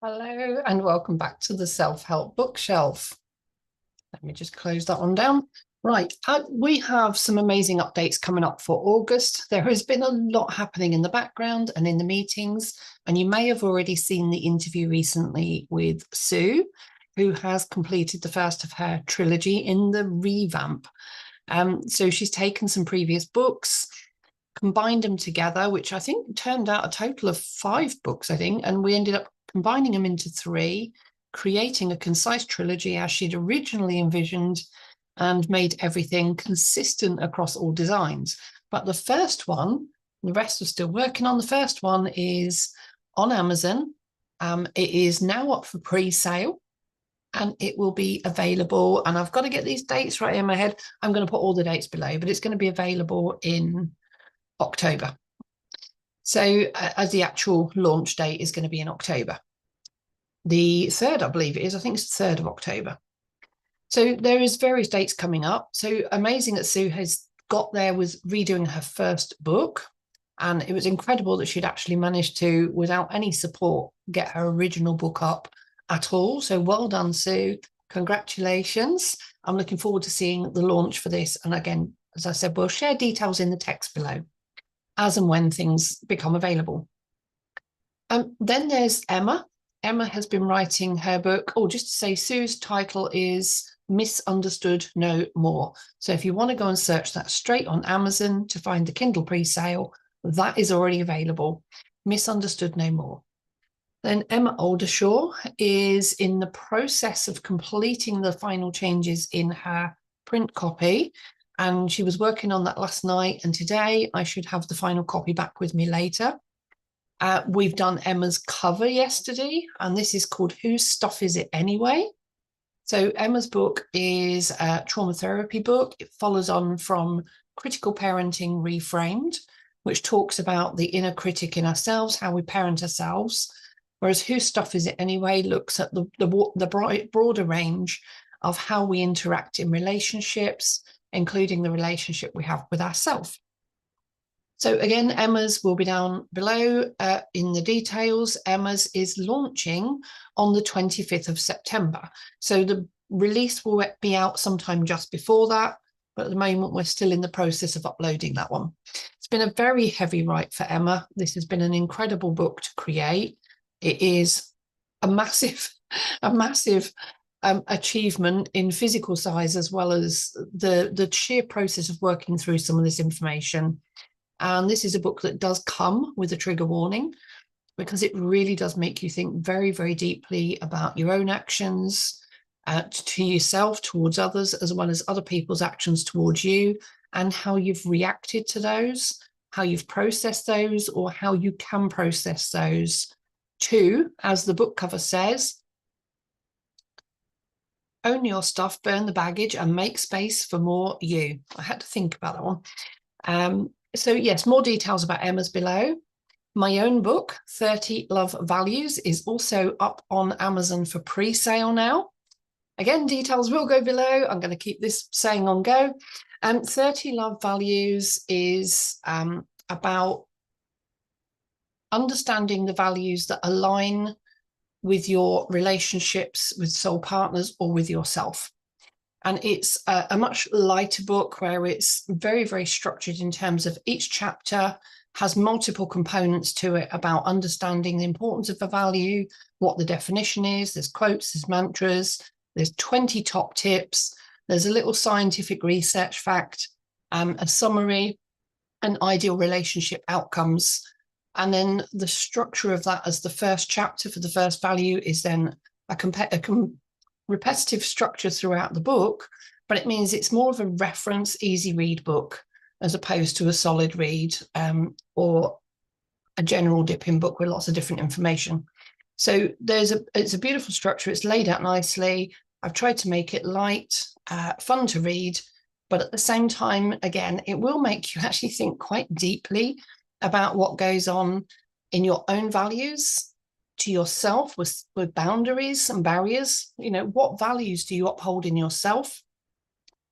Hello and welcome back to the Self-Help Bookshelf. Let me just close that one down. Right, we have some amazing updates coming up for August. There has been a lot happening in the background and in the meetings, and you may have already seen the interview recently with Sue, who has completed the first of her trilogy in the revamp. So she's taken some previous books, combined them together, which I think turned out a total of 5 books, I think, and we ended up combining them into 3, creating a concise trilogy as she'd originally envisioned, and made everything consistent across all designs. But the first one, the rest are still working on. The first one is on Amazon. It is now up for pre-sale, and it will be available. And I've got to get these dates right in my head. I'm going to put all the dates below, but it's going to be available in October. So as the actual launch date is going to be in October. The 3rd, I believe it is. I think it's the 3rd of October. So there is various dates coming up. So amazing that Sue has got there with redoing her first book. And it was incredible that she'd actually managed to, without any support, get her original book up at all. So well done, Sue. Congratulations. I'm looking forward to seeing the launch for this. And again, as I said, we'll share details in the text below as and when things become available. Then there's Emma. Emma has been writing her book. Oh, just to say, Sue's title is Misunderstood No More. So if you want to go and search that straight on Amazon to find the Kindle pre-sale, that is already available. Misunderstood No More. Then Emma Oldershaw is in the process of completing the final changes in her print copy. And she was working on that last night. And today I should have the final copy back with me later. We've done Emma's cover yesterday, and this is called Whose Stuff Is It Anyway? So Emma's book is a trauma therapy book. It follows on from Critical Parenting Reframed, which talks about the inner critic in ourselves, how we parent ourselves. Whereas Whose Stuff Is It Anyway looks at the broader range of how we interact in relationships, including the relationship we have with ourselves. So again, Emma's will be down below in the details. Emma's is launching on the 25th of September. So the release will be out sometime just before that. But at the moment, we're still in the process of uploading that one. It's been a very heavy write for Emma. This has been an incredible book to create. It is a massive achievement in physical size, as well as the sheer process of working through some of this information. And this is a book that does come with a trigger warning, because it really does make you think very, very deeply about your own actions to yourself, towards others, as well as other people's actions towards you, and how you've reacted to those, how you've processed those, or how you can process those to, as the book cover says, own your stuff, burn the baggage, and make space for more you. I had to think about that one. So yes, more details about Emma's below. My own book, 30 Love Values, is also up on Amazon for pre-sale now. Again, details will go below. I'm going to keep this saying on go. 30 Love Values is about understanding the values that align with your relationships with soul partners or with yourself. And it's a much lighter book, where it's very, very structured in terms of each chapter has multiple components to it about understanding the importance of a value, what the definition is. There's quotes, there's mantras, there's 20 top tips. There's a little scientific research fact, a summary, and ideal relationship outcomes. And then the structure of that as the first chapter for the first value is then a repetitive structure throughout the book, but it means it's more of a reference, easy read book, as opposed to a solid read or a general dip-in book with lots of different information. So it's a beautiful structure. It's laid out nicely. I've tried to make it light, fun to read, but at the same time, again, it will make you actually think quite deeply about what goes on in your own values, to yourself, with boundaries and barriers. You know, what values do you uphold in yourself?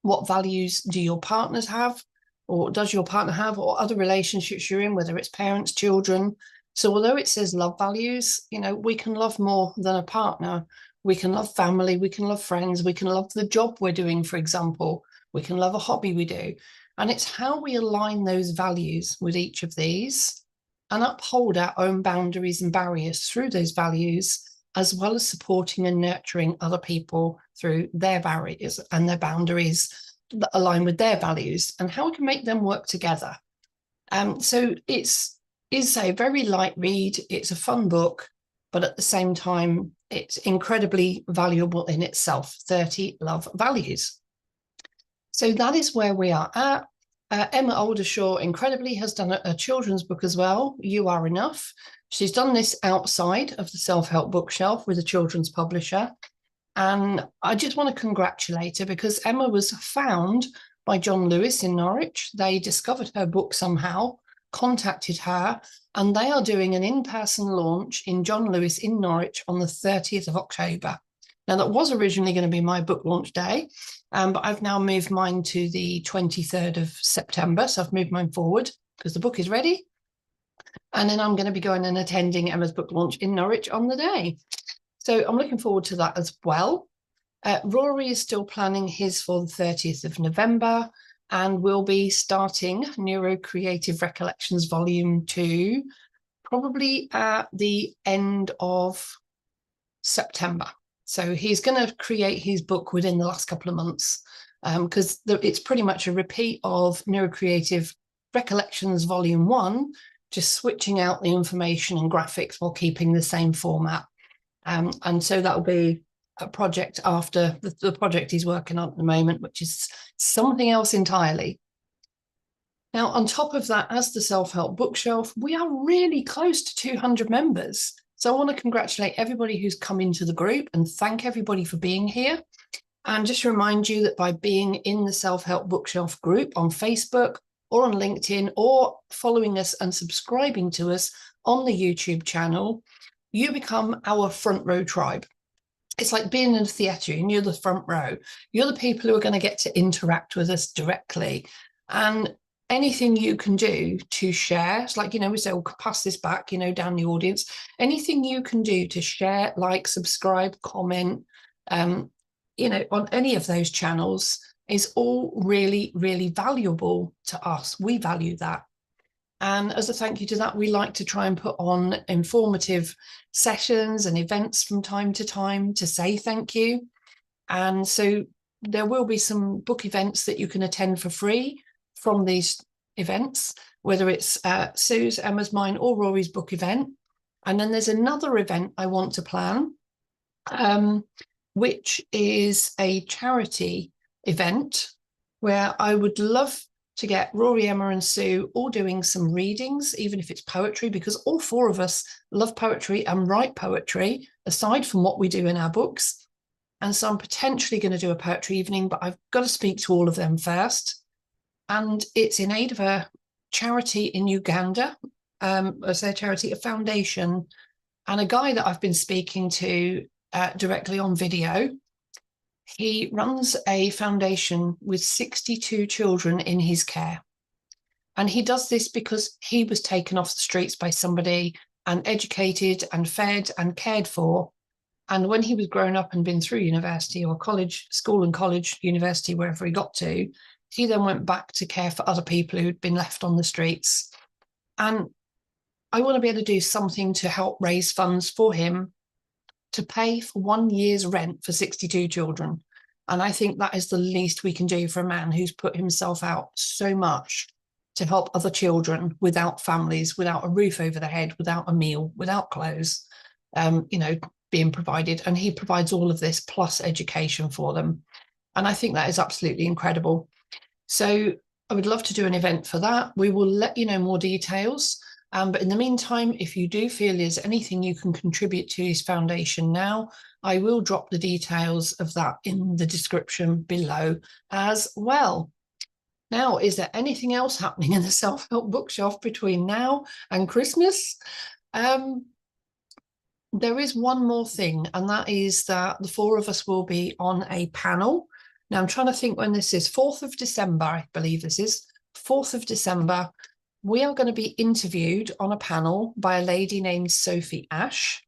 What values do your partners have, or does your partner have, or other relationships you're in, whether it's parents, children, So although it says love values, you know, we can love more than a partner. We can love family, we can love friends, we can love the job we're doing, for example. We can love a hobby we do. And it's how we align those values with each of these and uphold our own boundaries and barriers through those values, as well as supporting and nurturing other people through their barriers and their boundaries that align with their values, and how we can make them work together. So it's a very light read. It's a fun book, but at the same time, it's incredibly valuable in itself. 30 Love Values. So that is where we are at. Emma Oldershaw, incredibly, has done a children's book as well, You Are Enough. She's done this outside of the self-help bookshelf with a children's publisher. And I just want to congratulate her, because Emma was found by John Lewis in Norwich. They discovered her book somehow, contacted her, and they are doing an in-person launch in John Lewis in Norwich on the 30th of October. Now, that was originally going to be my book launch day, but I've now moved mine to the 23rd of September. So I've moved mine forward because the book is ready. And then I'm going to be going and attending Emma's book launch in Norwich on the day. So I'm looking forward to that as well. Rory is still planning his for the 30th of November, and we'll be starting Neurocreative Recollections Volume 2 probably at the end of September. So he's going to create his book within the last couple of months, because it's pretty much a repeat of Neurocreative Recollections Volume 1, just switching out the information and graphics while keeping the same format. And so that'll be a project after the project he's working on at the moment, which is something else entirely. Now, on top of that, as the Self-Help Bookshelf, we are really close to 200 members. So I want to congratulate everybody who's come into the group and thank everybody for being here. And just remind you that by being in the Self-Help Bookshelf group on Facebook or on LinkedIn, or following us and subscribing to us on the YouTube channel, you become our front row tribe. It's like being in a theatre and you're the front row. You're the people who are going to get to interact with us directly. And anything you can do to share, it's like, you know, we say, we'll pass this back, you know, down the audience. Anything you can do to share, like, subscribe, comment, you know, on any of those channels is all really, really valuable to us. We value that. And as a thank you to that, we like to try and put on informative sessions and events from time to time to say thank you. And so there will be some book events that you can attend for free from these events, whether it's Sue's, Emma's, mine, or Rory's book event. And then there's another event I want to plan, which is a charity event where I would love to get Rory, Emma and Sue all doing some readings, even if it's poetry, because all four of us love poetry and write poetry, aside from what we do in our books. And so I'm potentially going to do a poetry evening, but I've got to speak to all of them first. And it's in aid of a charity in Uganda, I say a charity, a foundation, and a guy that I've been speaking to directly on video. He runs a foundation with 62 children in his care. And he does this because he was taken off the streets by somebody and educated and fed and cared for. And when he was grown up and been through university or college, school and college, university, wherever he got to, he then went back to care for other people who'd been left on the streets. And I want to be able to do something to help raise funds for him to pay for 1 year's rent for 62 children. And I think that is the least we can do for a man who's put himself out so much to help other children without families, without a roof over their head, without a meal, without clothes, you know, being provided. And he provides all of this plus education for them. And I think that is absolutely incredible. So I would love to do an event for that. We will let you know more details. But in the meantime, if you do feel there's anything you can contribute to his foundation now, I will drop the details of that in the description below as well. Now, is there anything else happening in the Self-Help Bookshelf between now and Christmas? There is one more thing, and that is that the four of us will be on a panel. Now, I'm trying to think when this is, 4th of December, I believe this is, 4th of December. we are going to be interviewed on a panel by a lady named Sophie Ash.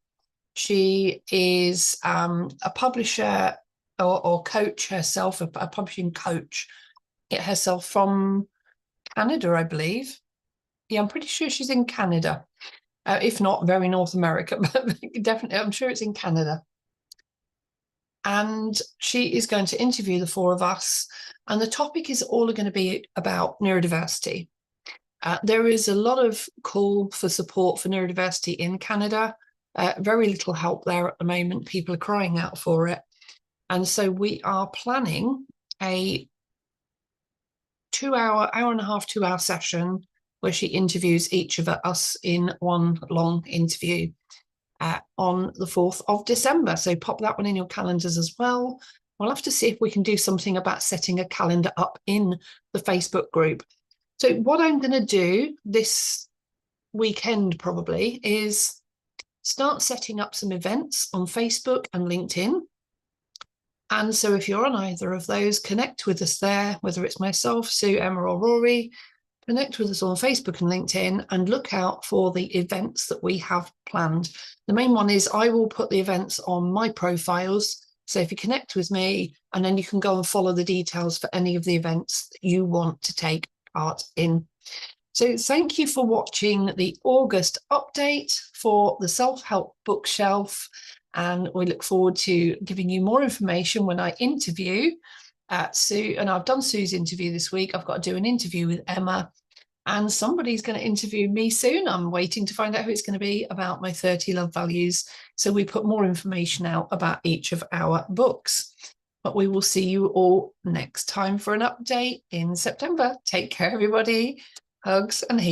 She is a publisher or coach herself, a publishing coach herself from Canada, I believe. Yeah, I'm pretty sure she's in Canada, if not very North America, but definitely, I'm sure it's in Canada. And she is going to interview the four of us. And the topic is all going to be about neurodiversity. There is a lot of call for support for neurodiversity in Canada. Very little help there at the moment. People are crying out for it. And so we are planning a 2-hour, hour and a half, 2-hour session where she interviews each of us in one long interview on the 4th of December. So pop that one in your calendars as well. We'll have to see if we can do something about setting a calendar up in the Facebook group. So what I'm going to do this weekend probably is start setting up some events on Facebook and LinkedIn. And so if you're on either of those, connect with us there, whether it's myself, Sue, Emma or Rory. Connect with us on Facebook and LinkedIn and look out for the events that we have planned. The main one is I will put the events on my profiles. So if you connect with me, and then you can go and follow the details for any of the events that you want to take part in. So thank you for watching the August update for the Self-Help Bookshelf. And we look forward to giving you more information when I interview Sue. And I've done Sue's interview this week. I've got to do an interview with Emma. And somebody's going to interview me soon. I'm waiting to find out who it's going to be about my 30 love values. So we put more information out about each of our books. But we will see you all next time for an update in September. Take care, everybody. Hugs and